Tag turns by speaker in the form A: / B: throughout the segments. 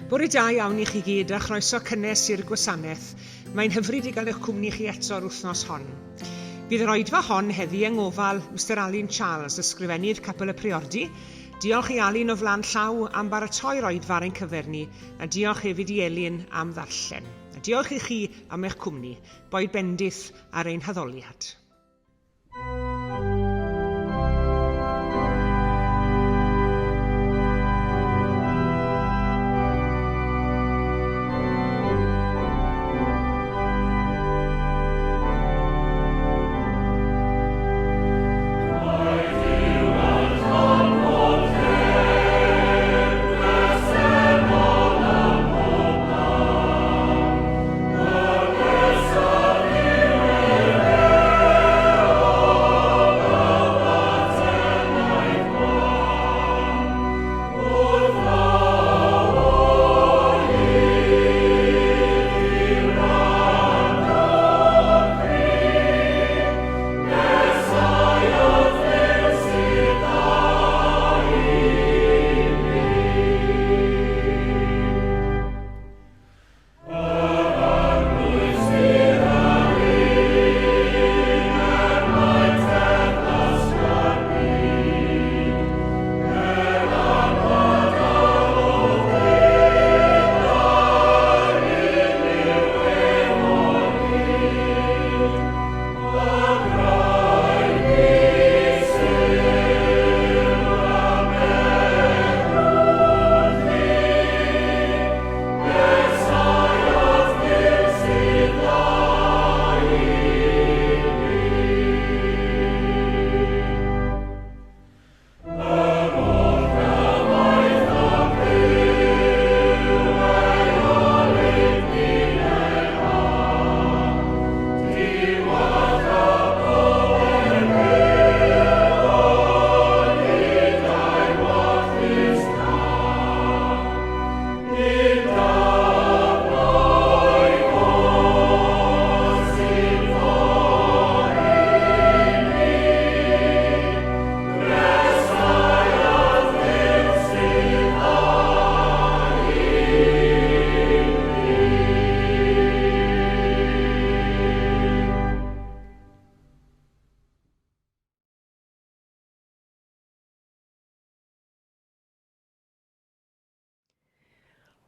A: Bore da iawn I chi gyd a chroeso cynnes i'r gwasanaeth. Mae'n hyfryd I gael eich cwmni chi eto'r wythnos hon. Bydd yr oedfa hon heddi yng ngofal Mr Alun Charles, ysgrifennydd Capel y Priordy. Diolch I Alun o flan llaw am baratoi'r oedfa ar ein cyfer ni, a diolch hefyd I Elin am ddarllen. A diolch I chi am eich cwmni, boed bendith ar ein haddoliad.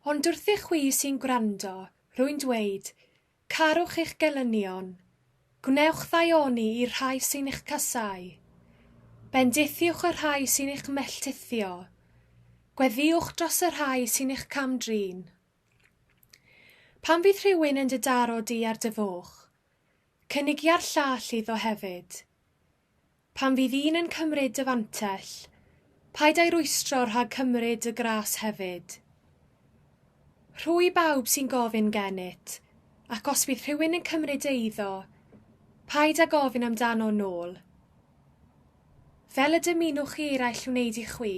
B: Ond wrth I chwi sy'n gwrando, rwy'n dweud, carwch eich gelynion, gwnewch ddaioni i'r rhai sy'n eich casau, bendithiwch y rhai sy'n eich melltithio, gweddiwch dros y rhai sy'n eich camdrin. Pan fydd rhywun yn dydaro di ar dy foch, cynigia'r llall iddo hefyd. Pan fydd un yn cymryd dy fantell, paid ei rwystro rhag cymryd y gras hefyd. Rhwy bawb sy'n gofyn gennyt, ac os bydd rhywun yn cymryd eiddo, paid â gofyn amdano nôl. Fel y dymunwch chi eraill wneud I chwi,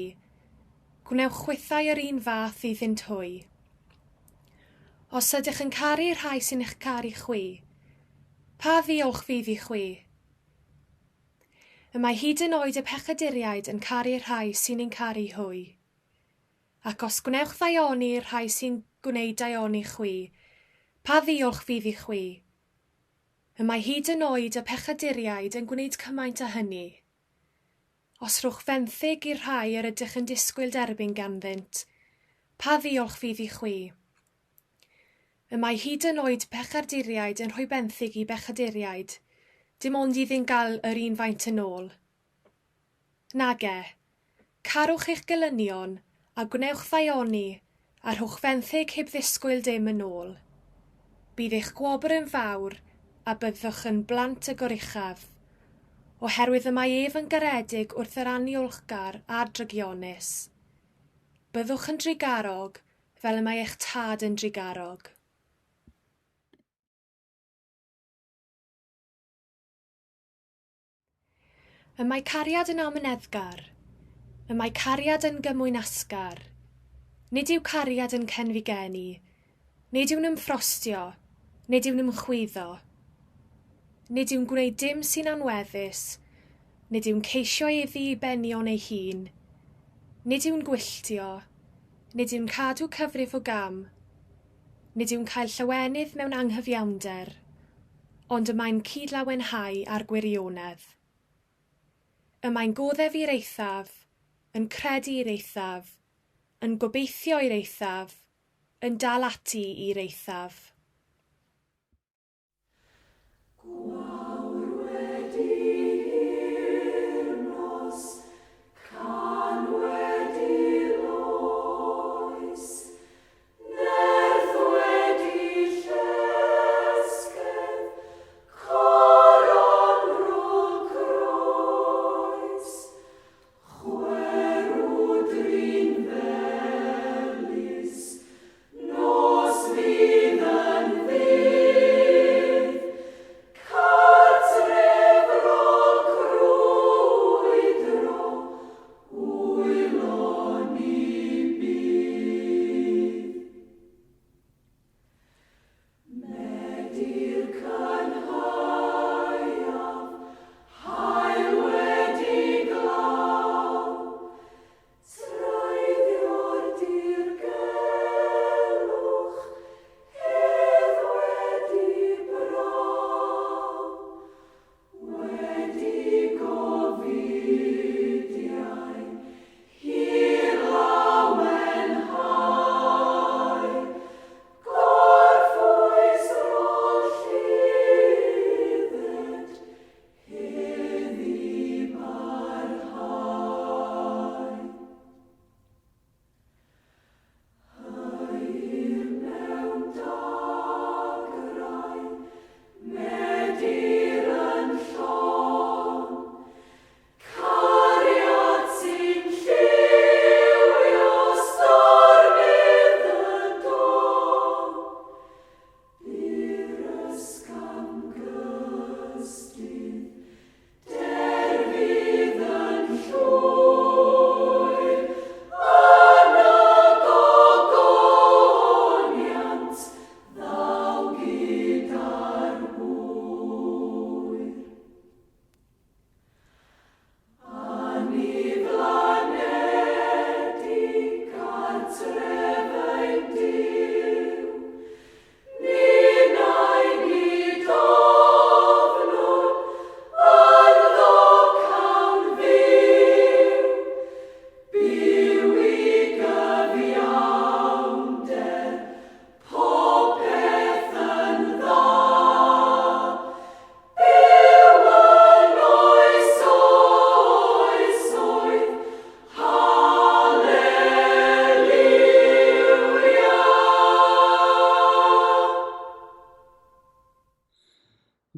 B: gwnewch chwythau yr un fath iddynt hwy. Os ydych yn caru rhai sy'n eich caru chwi, pa ddiolch fydd I chwi? Y mae hyd yn oed y pechaduriaid yn caru rhai sy'n ein caru hwy. Ac os gwnewch ddaioni i'r rhai sy'n gwneud daioni chwi, pa ddiolch fydd I chwi? Y mae hyd yn oed y pechaduriaid yn gwneud cymaint â hynny. Os rhowch fenthyg i'r rhai yr ydych yn disgwyl derbyn ganddynt, pa ddiolch fydd I chwi? Y mae hyd yn oed pechaduriaid yn rhoi benthyg I bechaduriaid, dim ond iddy'n gael yr un faint yn ôl. Nage, carwch eich gelynion a gwnewch ddaioni a rhowch fenthyg heb ddisgwyl dim yn ôl. Bydd eich gwobr yn fawr a byddwch yn blant y goruchaf, oherwydd y mae ef yn garedig wrth yr aniolchgar a'r drygionus. Byddwch yn drigarog fel y mae eich tad yn drigarog. Y mae cariad yn amyneddgar, y mae cariad yn gymwynasgar. Nid yw cariad yn cenfigeni, nid yw'n ymffrostio, nid yw'n ymchwyddo. Nid yw'n gwneud dim sy'n anweddus, nid yw'n ceisio iddi I benion ei hun, nid yw'n gwylltio, nid yw'n cadw cyfrif o gam, nid yw'n cael llawenydd mewn anghyfiawnder, ond y mae'n cydlawenhau ar gwirionedd. Y mae'n goddef i'r eithaf, yn credu i'r eithaf, yn gobeithio i'r eithaf, yn dal ati i'r eithaf.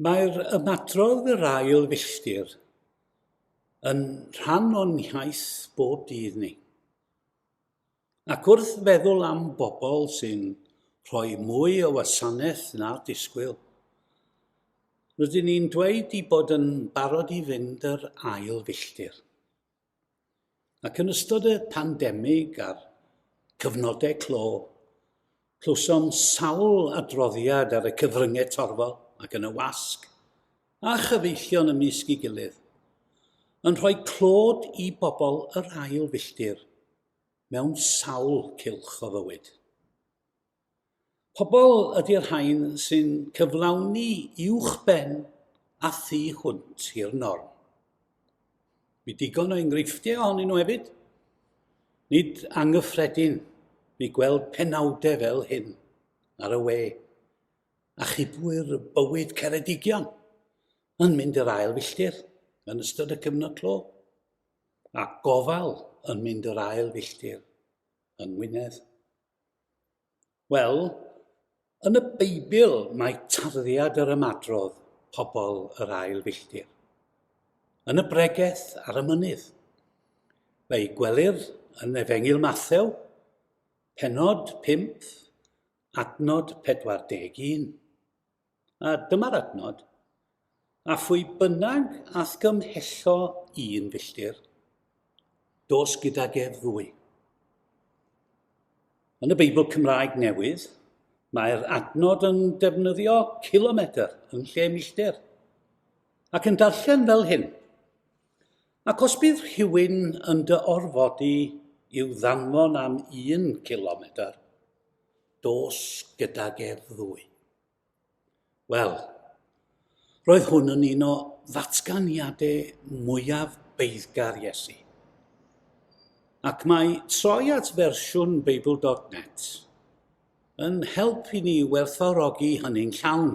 C: Mae'r ymadrodd yr ail filltir yn rhan o'n iaith bob dydd ni. Ac wrth feddwl am bobl sy'n rhoi mwy o wasanaeth na disgwyl, rydyn ni'n dweud i bod yn barod i fynd yr ail filltir. Ac yn ystod y pandemig a'r cyfnodau clo, clywsom sawl adroddiad ar y cyfryngau torfol ac yn y wasg, a chyfeillion ymysg ei gilydd, yn rhoi clod i bobl yr ail filltir mewn sawl cylch o fywyd. Pobl ydy'r rhain sy'n cyflawni uwchben a thu hwnt i'r norm. Mi digon o enghreifftiau ohonyn nhw hefyd. Nid anghyffredin mi gweld penawdau fel hyn ar y we, a chibwyr bywyd Ceredigion yn mynd yr ail filltir yn ystod y cyfnod clo, a gofal yn mynd yr ail filltir yng Ngwynedd. Wel, yn y Beibl mae tarddiad yr ymadrodd pobl yr ail filltir. Yn y bregeth ar y mynydd, fe'i gwelir yn Efengyl Mathew, pennod 5, adnod 41. A dyma'r adnod, a phwy bynnag ath gymhello un filltir, dos gydag ef ddwy. Yn y Beibl Cymraeg Newydd, mae'r adnod yn defnyddio kilometr yn lle milltir, ac yn darllen fel hyn. Ac os bydd rhywun yn dy orfodi yw ddanfon am 1 kilometr, dos gydag ef ddwy. Wel, roedd hwn yn un o ddatganiadau mwyaf beiddgar Iesu. Ac mae troi at fersiwn Beibl.net yn help i ni werthfawrogi hynny'n llawn.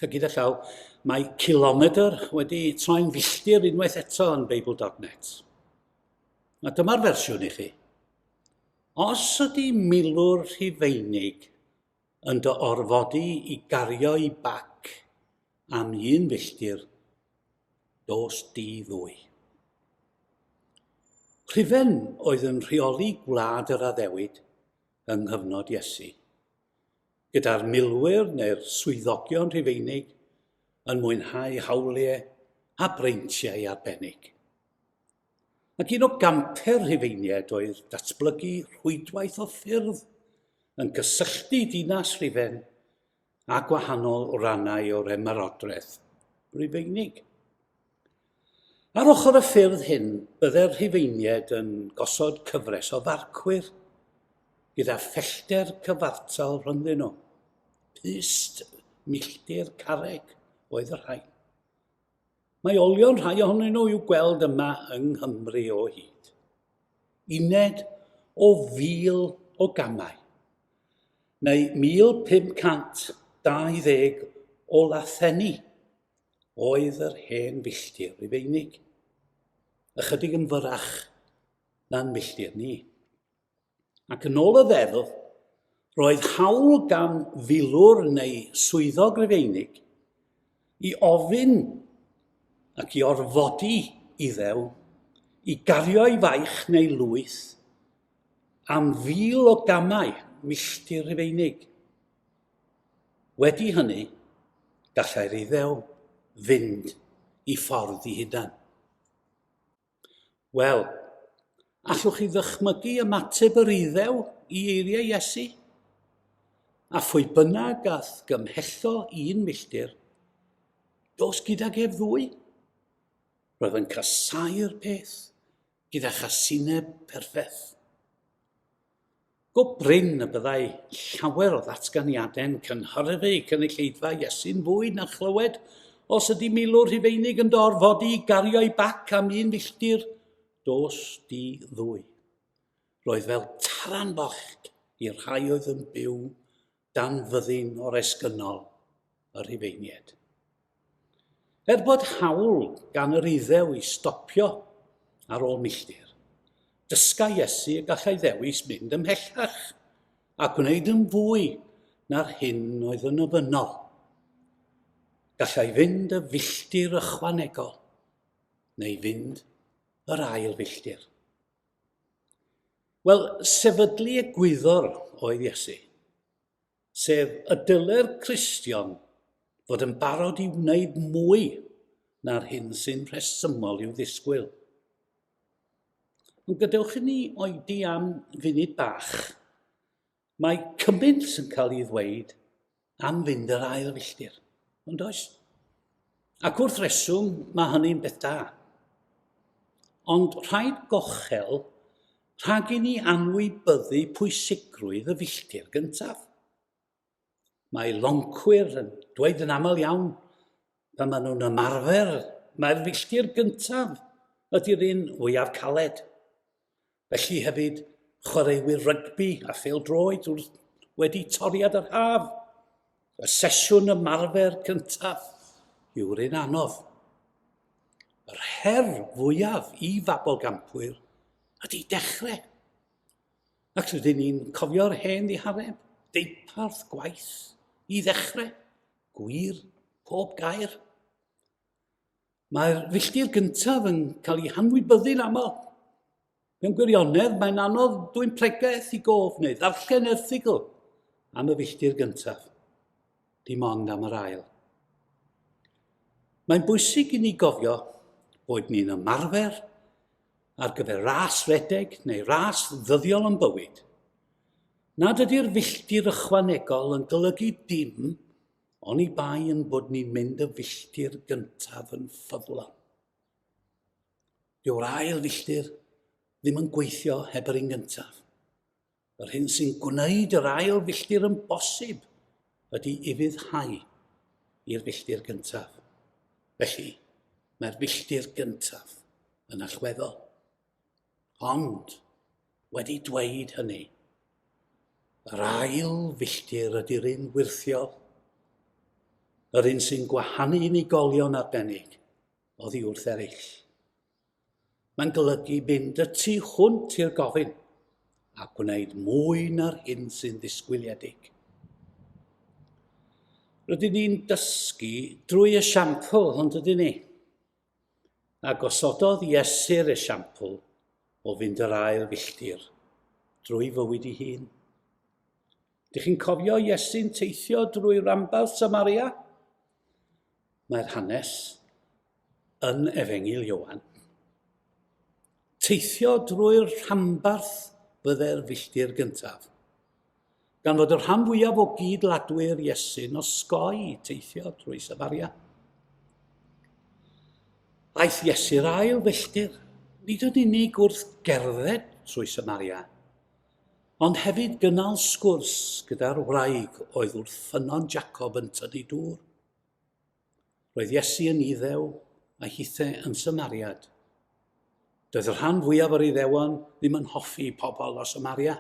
C: A gyda llaw, mae kilometr wedi troi'n filltir unwaith eto yn Beibl.net. A dyma'r fersiwn i chi. Os ydy milwr Rhufeinig yn dy orfodi i gario i bac am 1 filltir, dos di ddwy. Rhufen oedd yn rheoli gwlad yr Addewid yng nghyfnod Iesu, gyda'r milwyr neu'r swyddogion Rhufeinig yn mwynhau hawliau a breintiau arbennig. Ac un o gamper Rhufeiniaid oedd datblygu rhwydwaith o ffyrdd yn cysylltu dinas Rhufen a gwahanol rannau o'r ymerodraeth Rhufeinig. Ar ochr y ffyrdd hyn, byddai'r Rhufeiniaid yn gosod cyfres o farcwyr gyda phellter cyfartal rhynddyn nhw. Pyst, milltir, carreg oedd y rhain. Mae olion rhai ohonyn nhw i'w gweld yma yng Nghymru o hyd. 1,000 o gamau, neu 1,520 o lathenni oedd yr hen filltir Rhufeinig. Ychydig yn fyrach na'n milltir ni. Ac yn ôl y ddeddf, roedd hawl gan filwr neu swyddog Rhufeinig i ofyn ac i orfodi iddew i gario i faich neu lwyth am 1,000 o gamau milltir Rhufeinig. Wedi hynny, gallai'r iddew fynd i ffordd i hunan. Wel, allwch chi ddychmygu ymateb yr iddew i eiriau Iesu? A phwy bynnag ath gymhello 1 milltir, dos gydag ef ddwy? Roedd yn casau'r peth gyda chasineb perffaith. Go brin y byddai llawer o ddatganiadau'n cynhyrfu cynulleidfa Iesu'n fwy na chlywed os ydy milwr Rhufeinig yn dorfodi gario i bac am 1 milltir, dos di ddwy. Roedd fel taran boch i'r rhai oedd yn byw dan fyddin o'r esgynnol y Rhufeiniaid. Bod hawl gan yr iddew i stopio ar ôl milltir, dysga Iesu y gallai ddewis mynd ymhellach a gwneud yn fwy na'r hyn oedd yn ofynol. Gallai fynd y filltir ychwanegol, neu fynd yr ail filltir. Wel, sefydlu egwyddor oedd Iesu, sef y dyle'r Cristion fod yn barod i wneud mwy na'r hyn sy'n rhesymol i'w ddisgwyl. Ond gadewch i ni oedi am funud bach, mae cymaint yn cael ei ddweud am fynd yr ail filltir, ond oes? Ac wrth reswm mae hynny'n beth da. Ond rhaid gochel rhag i ni anwybyddu pwysigrwydd y filltir gyntaf. Mae loncwyr yn dweud yn aml iawn pan maen nhw'n ymarfer mae'r filltir gyntaf ydy'r un fwyaf caled. Felly hefyd chwaraewyr rygbi a phêl-droed wedi toriad yr haf. Y sesiwn ymarfer cyntaf yw'r un anodd. Yr her fwyaf i fabolgampwyr ydy dechrau. Ac rydyn ni'n cofio'r hen ddihareb, deuparth gwaith i ddechrau, gwir pob gair. Mae'r filltir gyntaf yn cael ei hanwybyddu'n aml. Mewn gwirionedd, mae'n anodd dwy'n pregaeth i gof neu ddarllen erthigl am y filltir gyntaf, dim ond am yr ail. Mae'n bwysig i ni gofio bod ni'n ymarfer ar gyfer ras redeg neu ras ddyddiol yn bywyd. Nad ydy'r filltir ychwanegol yn golygu dim, ond i bai yn bod ni'n mynd y filltir gyntaf yn ffyddlon. Dyw'r ail filltir ddim yn gweithio heb yr un gyntaf. Yr hyn sy'n gwneud yr ail filltir yn bosib ydy i fyddhau i'r filltir gyntaf. Felly, mae'r filltir gyntaf yn allweddol. Ond, wedi dweud hynny, yr ail filltir ydy'r un wirthiol, yr un sy'n gwahanu unigolion arbennig oddi wrth eraill. Mae'n golygu mynd y tu hwnt i'r gofyn a gwneud mwy na'r hyn sy'n ddisgwyliedig. Rydyn ni'n dysgu drwy esiampl, ond ydyn ni. A gosododd Iesu'r esiampl o fynd yr ail filltir drwy fywyd ei hun. Dych chi'n cofio Iesu'n teithio drwy rhanbarth Samaria? Mae'r hanes yn Efengyl Ioan. Teithio drwy'r rhanbarth fydde'r filltir gyntaf, gan fod y rhan fwyaf o gydladwyr Iesu'n osgoi teithio drwy Samaria. Aeth Iesu'r ail filltir, nid yn unig wrth gerdded trwy Samaria, ond hefyd gynnal sgwrs gyda'r wraig oedd wrth ffynon Jacob yn tynnu dŵr. Roedd Iesu yn Iddew a hithau yn Samariad. Doedd yr rhan fwyaf o'r Iddewon ddim yn hoffi pobl o Samaria.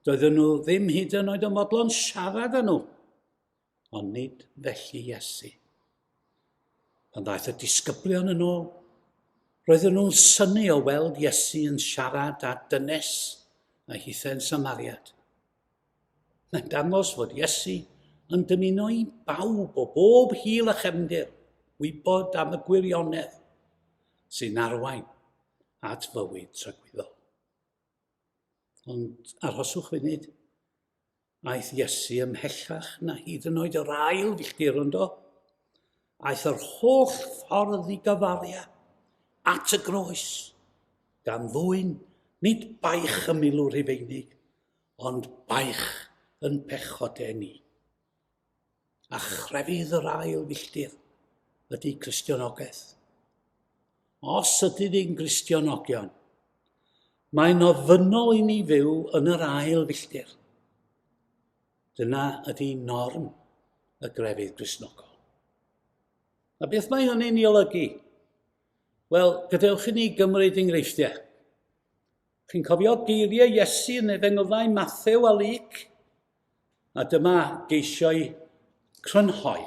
C: Doedden nhw ddim hyd yn oed yn modlon siarad â nhw, ond nid felly Iesu. Pan ddaeth y disgyblion yn ôl, roedden nhw'n synnu o weld Iesu yn siarad â dynes a hithau'n Samariad. Mae'n dangos fod Iesu yn dymuno i bawb o bob hil a chefndir wybod am y gwirionedd sy'n arwain at fywyd tragweddol. Ond arhoswch funud, aeth Iesu ymhellach na hyd yn oed yr ail filltir yndo. Aeth yr holl ffordd i gyfaria at y groes, gan ddwyn nid baich y milwr Rhufeinig, ond baich yn pechodau ni. A chrefydd yr ail filltir ydy Cristionogaeth. Os ydyn ni'n Gristionogion, mae'n ofynnol i ni fyw yn yr ail filltir. Dyna ydy norm y grefydd Gristnogol. A beth mae hynny'n ei olygu? Wel, gadewch i ni gymryd enghreifftiau. Chi'n cofio geiriau Iesu yn Efengylau Mathew a Luc? A dyma geisio'i crynhoi.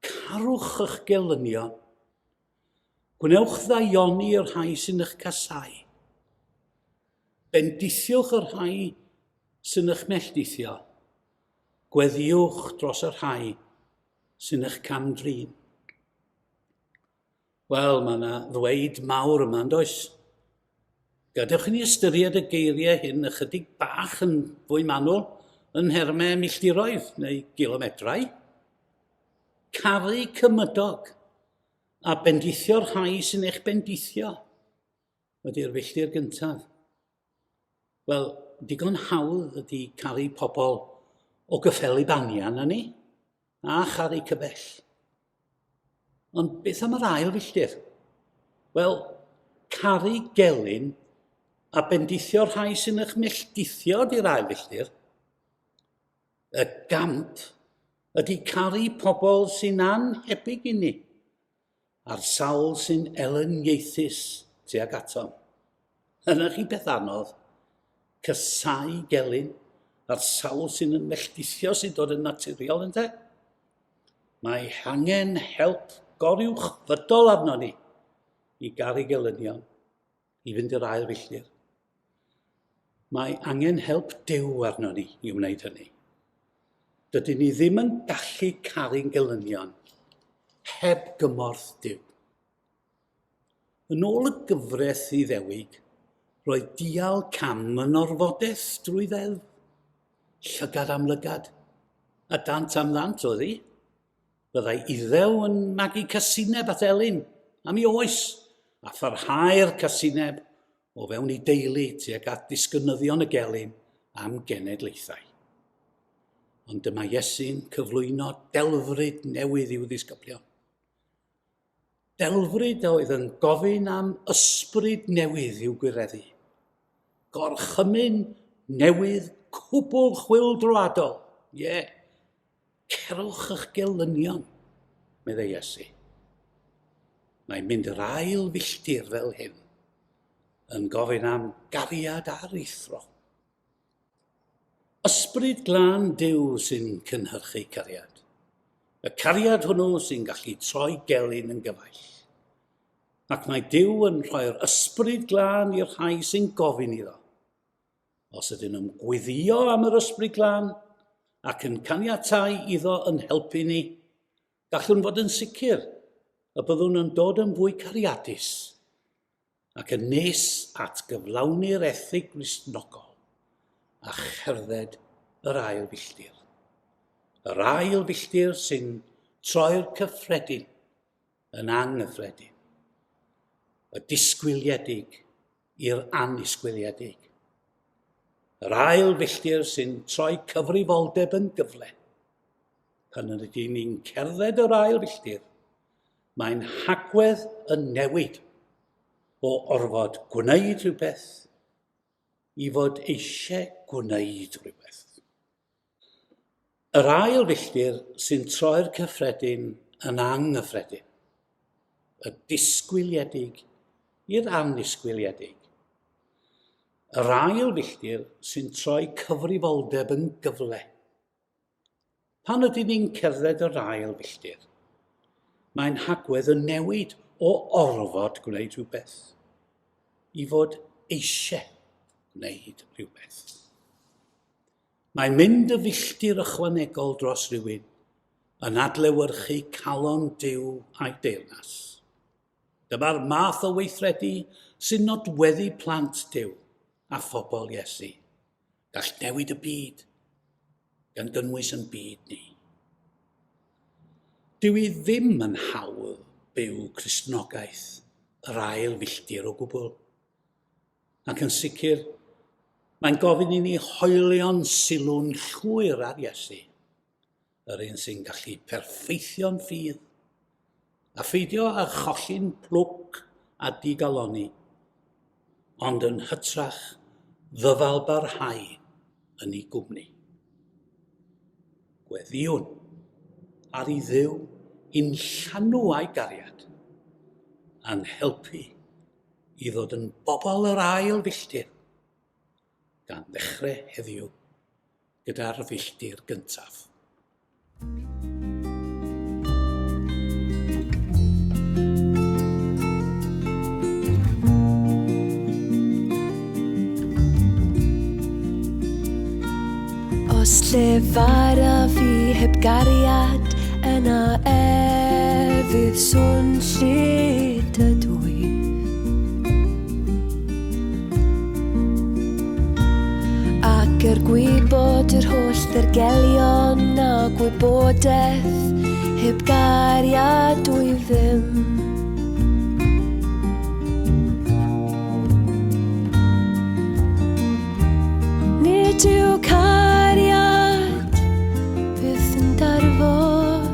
C: Carwch eich gelynion. Gwnewch ddaioni yr rhai sy'n eich casau. Bendithiwch yr rhai sy'n eich melltithio. Gweddiwch dros yr rhai sy'n eich camdrin. Wel, mae yna ddweud mawr yma, yn does? Gadewch i ni ystyried y geiriau hyn ychydig bach yn fwy manwl yn nhermau milltiroedd neu gilomedrau. Caru cymydog a bendithio'r rhai sy'n eich bendithio ydy'r filltir gyntaf. Wel, digon hawdd ydy caru pobl o gyffeli banian yni a charu cybell. Ond beth am yr ail filltir? Wel, caru gelyn a bendithio'r rhai sy'n eich melltithio di'r ail filltir. Y gamp ydy caru pobl sy'n anhebyg i ni, a'r sawl sy'n eleniaethus tuag atom. Yna chi beth anodd, cysau gelyn a'r sawl sy'n yn melltithio sy'n dod yn naturiol yn te. Mae angen help goriwch fydol arno ni i garu gelynion i fynd i'r ail filltir. Mae angen help Duw arno ni i wneud hynny. Dydyn ni ddim yn gallu caru'n gelynion heb gymorth Duw. Yn ôl y gyfraith Iddewig, roedd dial cam yn orfodaeth drwy ddeddf. Llygad am lygad, a dant am ddant oedd hi. Byddai Iddew yn magu casineb at Elin am ei oes, a pharhau'r casineb o fewn ei deulu tuag at disgynyddion y gelyn am genedlaethau. Ond dyma Iesu'n cyflwyno delfryd newydd i'w ddisgyblion. delfryd oedd yn gofyn am ysbryd newydd i'w gwireddu. Gorchymyn newydd cwbl chwyldroadol. Cerwch eich gelynion, meddai Iesu. Mae'n mynd yr ail filltir fel hyn, yn gofyn am gariad a rithro. Ysbryd glân Duw sy'n cynhyrchu cariad. Y cariad hwnnw sy'n gallu troi gelyn yn gyfaill. Ac mae Duw yn rhoi'r ysbryd glân i'r rhai sy'n gofyn iddo. Os ydyn nhw'n gweddio am yr ysbryd glân ac yn caniatáu iddo yn helpu ni, gallwn fod yn sicr y byddwn yn dod yn fwy cariadus ac yn nes at gyflawni'r ethig Gristnogol a cherdded yr ail filltir. Yr ail filltir sy'n troi'r cyffredin yn anghyffredin. Y disgwyliedig i'r anisgwyliedig. Yr ail filltir sy'n troi cyfrifoldeb yn gyfle. Pan ydyn ni'n cerdded yr ail filltir, mae'n hagwedd yn newid o orfod gwneud rhywbeth i fod eisiau gwneud rhywbeth. Yr ail filltir sy'n troi'r cyffredin yn anghyffredin. Y disgwyliedig i'r anisgwyliedig. Yr ail filltir sy'n troi cyfrifoldeb yn gyfle. Pan ydyn ni'n cerdded yr ail filltir, mae'n hagwedd yn newid o orfod gwneud rhywbeth i fod eisiau gwneud rhywbeth. Mae'n mynd y filltir ychwanegol dros rhywun yn adlewyrchu calon Duw a'i deyrnas. Dyma'r math o weithredu sy'n nodweddu plant Duw a phobl Iesu. Gall newid y byd, gan gynnwys yn byd ni. Dyw i ddim yn hawdd byw Cristnogaeth yr ail filltir o gwbl. Ac yn sicr, mae'n gofyn i ni hoelio'n sylw'n llwyr ar Iesu, yr un sy'n gallu perffeithio'n ffydd, a pheidio a cholli'n plwc a digaloni, ond yn hytrach ddyfal barhau yn ei gwmni. Gweddiwn ar ei Dduw i'n llanw a'i gariad, a'n helpu i ddod yn bobl yr ail filltir, gan ddechrau heddiw gyda'r filltir gyntaf.
D: Os llefar a fi heb gariad, yna fydd swn llyd y dwy. Ac gwybod yr holl ddirgelion a gwybodaeth, heb gariad dwy ddim. Nid yw cariad byth yn darfod,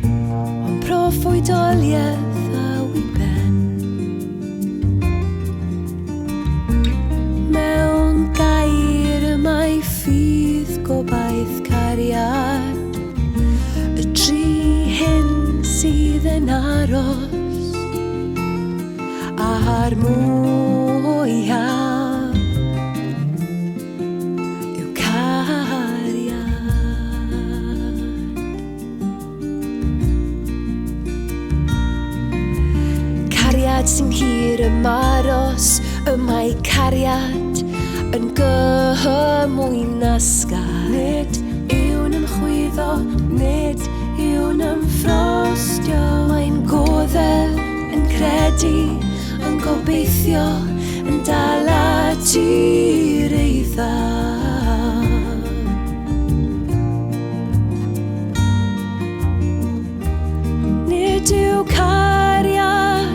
D: ond proffwydoliaeth a wyben. Mewn gair y mae ffydd gobaith cariad, y tri hyn sydd yn aros, a'r mwyaf sy'n hir ymaros, y mae cariad yn gymwyn asgar. Nid yw'n ymchwyddo, nid yw'n ymffrostio, mae'n goddel yn credu, yn gobeithio, yn dal ati'r eiddo. Nid yw cariad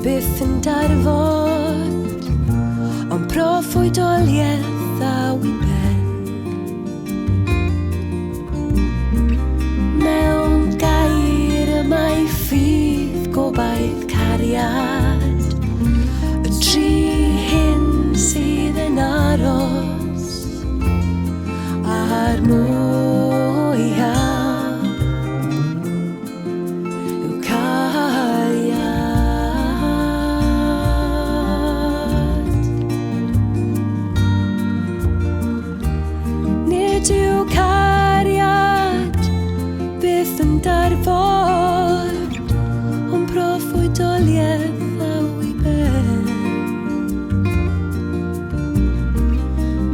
D: byth yn darfod, ond proffwydoliaeth a wyben. Mewn gair y mae ffydd gobaith mwyaf yw cariad. Nid yw cariad byth yn darfod, ond proffwydoliaeth ddaw i ben.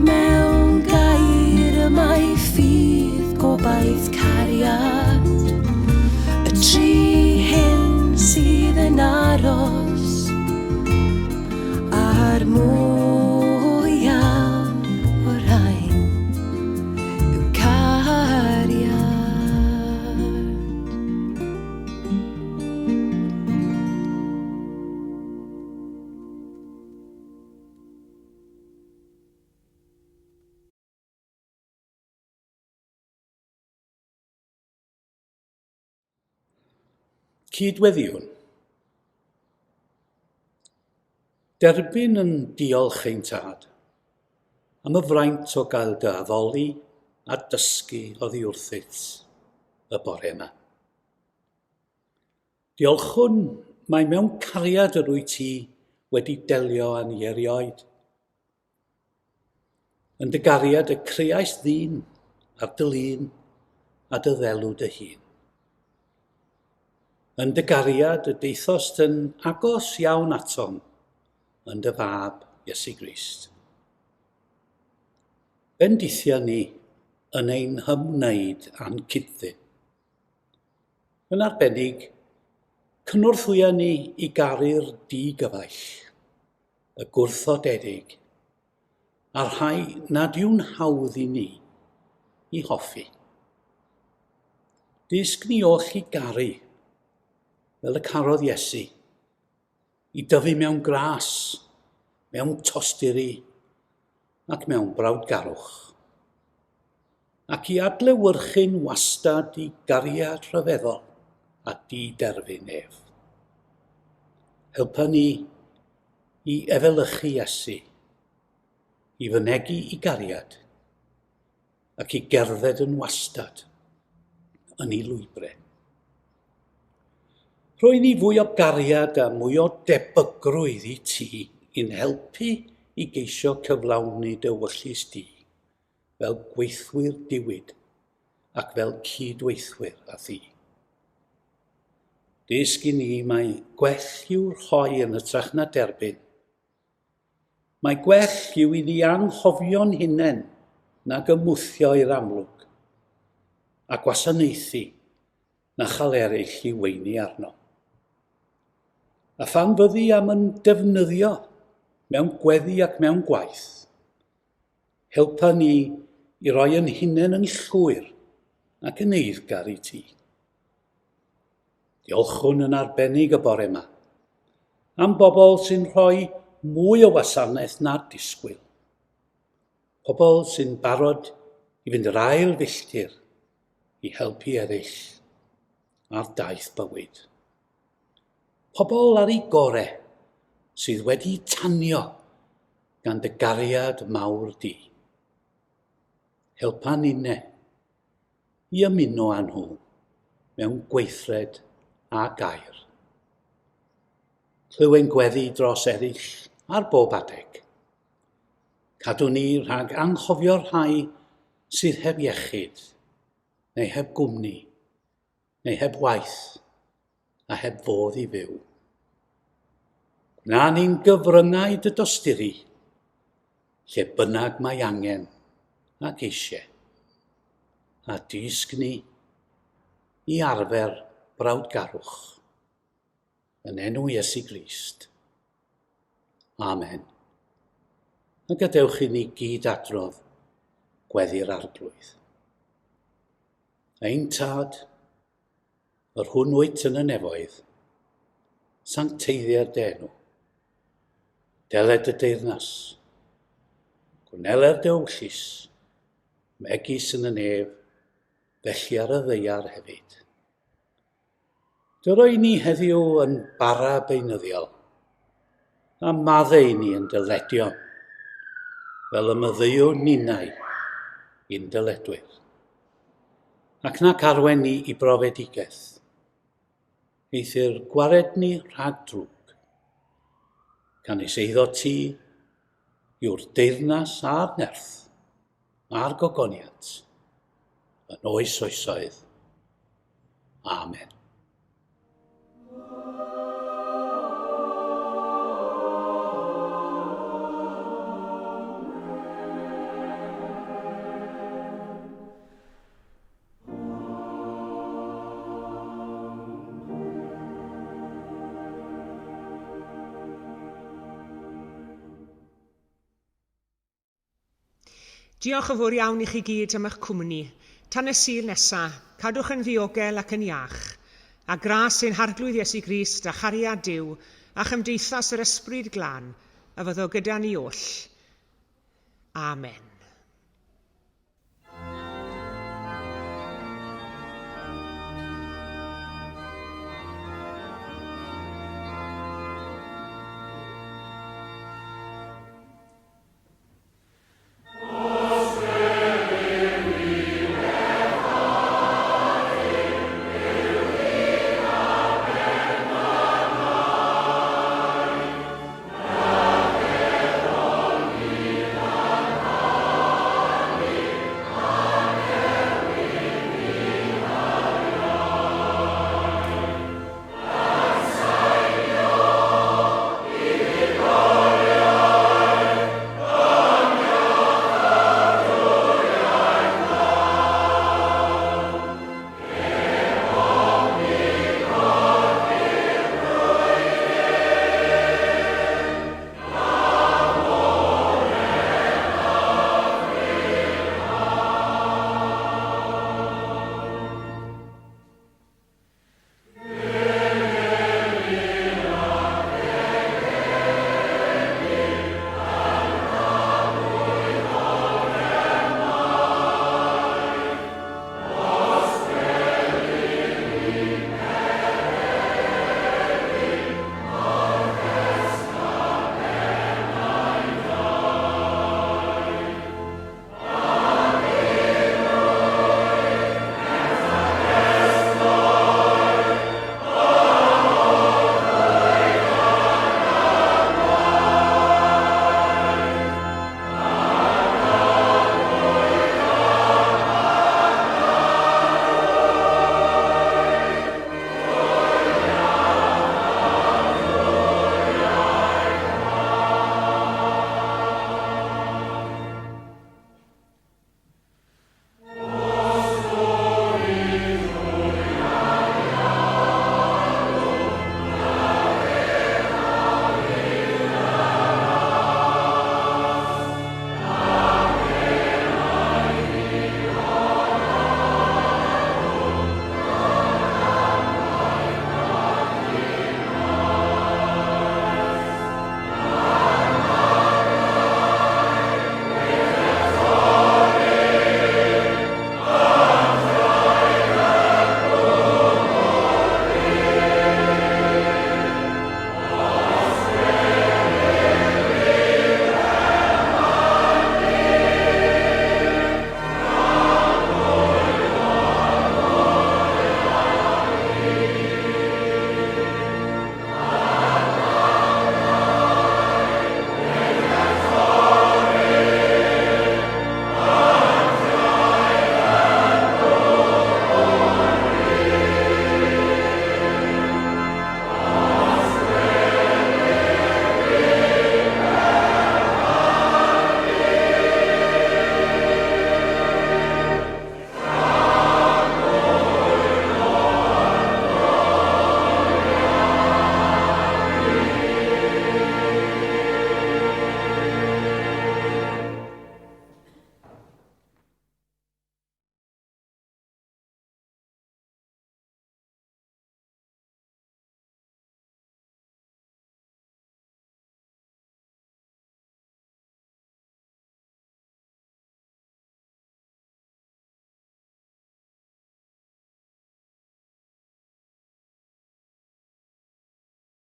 D: Mewn gair y mae ffydd gobaith cariad, y tri hyn sydd yn aros a'r mwyaf o'r rhain yw cariad.
C: Cydweddiwn. Derbyn yn diolch ein tad am y fraint o gael dy addoli a dysgu oddi wrthyt y bore yma. Diolchwn mae mewn cariad yr wyt ti wedi delio â ni erioed. Yn dy gariad y creais ddyn a'r dy lun a dy ddelw dy hun. Yn dy gariad y deithost yn agos iawn atom yn dy fab Iesu Grist. Bendithia ni yn ein hymwneud a'n cydddyn. Yn arbennig, cynorthwya ni i garu'r di-gyfaill, y gwrthodedig, a'r rhai nad yw'n hawdd i ni i hoffi. Disg ni o'ch i garu, fel y carodd Iesu, i dyfu mewn gras, mewn tosturi ac mewn brawdgarwch, ac i adlewyrchu'n wastad i gariad rhyfeddol a di-derfyn ef. Helpa ni i efelychu Iesu, i fynegu i gariad, ac i gerdded yn wastad yn ei lwybrau. Rhoi ni fwy o gariad a mwy o debygrwydd i ti i'n helpu i geisio cyflawni dy wyllus di fel gweithwyr diwyd ac fel cydweithwyr â thi. Dysg i ni mae gwell yw rhoi yn hytrach na derbyn. Mae gwell yw i ni anghofio'n hunain nag ymwthio i'r amlwg, a gwasanaethu na chael eraill i weini arno. A phan fyddi am yn defnyddio mewn gweddi ac mewn gwaith, helpa ni i roi yn hunain yn llwyr ac yn eiddgar i ti. Diolchwn yn arbennig y bore yma am bobl sy'n rhoi mwy o wasanaeth na'r disgwyl. Pobl sy'n barod i fynd yr ail filltir i helpu eraill ar daith bywyd. Pobl ar ei gore sydd wedi tanio gan dy gariad mawr di. Helpa ninne i ymuno â nhw mewn gweithred a gair. Clywen gweddi dros eraill ar bob adeg. Cadw ni rhag anghofio'r rhai sydd heb iechyd, neu heb gwmni, neu heb waith, a heb fodd i fyw. Gwna ni'n gyfryngau dy dosturi, lle bynnag mae angen ac eisiau, a dysg ni i arfer brawdgarwch. Yn enw Iesu Grist. Amen. A gadewch i ni gyd adrodd gweddi'r arglwydd. Ein tad, yr hwn wyt yn y nefoedd, sancteiddiau'r denw, deled y deyrnas, gwneled dy wllus, megis yn y nef, felly ar y ddeiar hefyd. Dyroi ni heddiw yn bara beunyddiol, a maddau ni yn dyledion, fel y myddeuwn ninnau i'n dyledwyr. ac nac arwen ni i brofedigaeth. Eithir gwared ni rhag drwg, gan eis eiddo ti yw'r deyrnas a'r nerth, a'r gogoniant, yn oes oesoedd. Amen.
A: Diolch yn fawr iawn i chi gyd am eich cwmni. Tan y Sul nesaf, cadwch yn ddiogel ac yn iach, a gras ein harglwydd Iesu Grist a chariad Duw a chymdeithas yr ysbryd glân, a fyddo gyda ni oll. Amen.